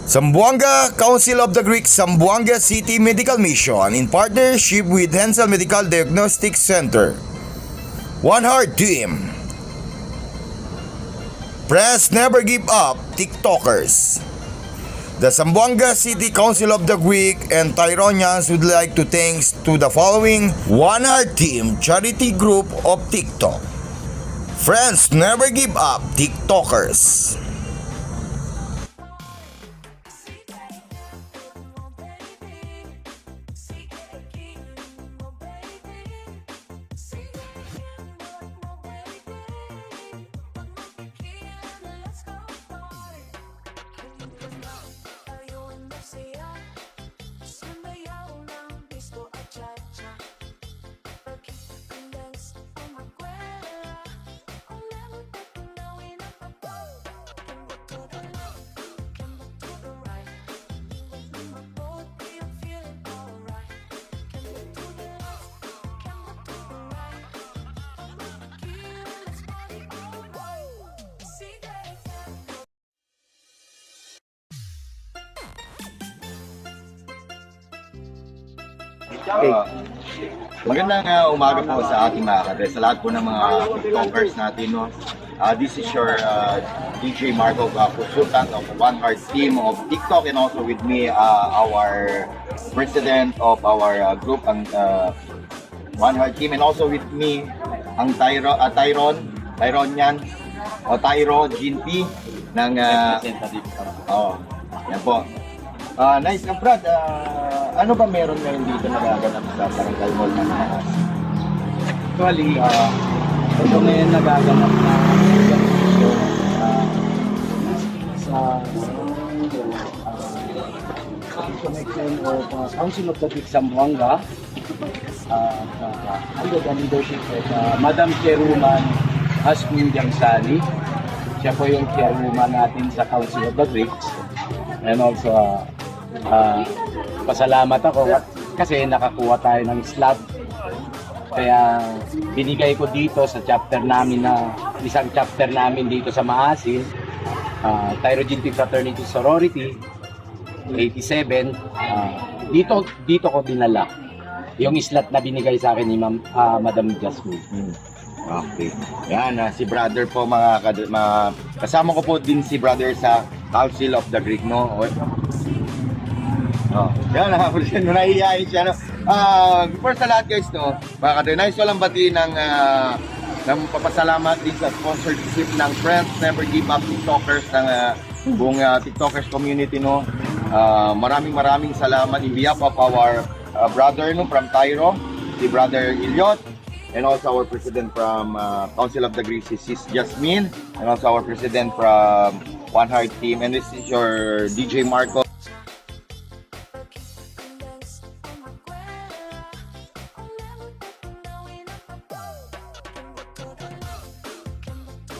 Zamboanga Council of the Greek Zamboanga City Medical Mission in partnership with Hensel Medical Diagnostic Center. One Heart Team. Press Never Give Up TikTokers. The Zamboanga City Council of the Greek and Tyronians would like to thanks to the following One Heart Team charity group of TikTok. Friends Never Give Up TikTokers. Okay. Magandang umaga po sa ating mga kadre, sa lahat po ng mga TikTokers natin. No? This is your DJ Marco, consultant of One Heart Team of TikTok, and also with me, our president of our group, ang One Heart Team, and also with me, ang Tyronian, o Tyro, Ginpi, ng yan po. Nice na Brad, ano ba meron dito nagaganap sa Barangay Mall ng Mangas? Actually, ito ngayon nagaganap na sa connection of Council of the Greek Zamboanga under the leadership of Madam Chairwoman Hasmin Jamsani. Siya po yung chairwoman natin sa Council of the Greeks. And also, pasalamat ako kasi nakakuha tayo ng slot. Kaya binigay ko dito sa chapter namin na isang chapter namin dito sa Maasin, Tyroginti Fraternity Sorority 87. Dito ko dinala yung slot na binigay sa akin ni Madam Jasmine. Okay. Yan, si brother po mga kasama ko po din si brother sa Council of the Greek, no? Yan, naiiyain siya, no? Before sa lahat guys, no? Mga kadre, nais ko lang batiin ng papasalamat din sa sponsorship ng Friends Never Give Up TikTokers ng buong TikTokers community, no? Maraming salamat in behalf of our brother, no, from Tyro, si brother Iliot, and also our president from Council of the Greeks, Sis Jasmine, and also our president from One Heart Team, and this is your DJ Marco.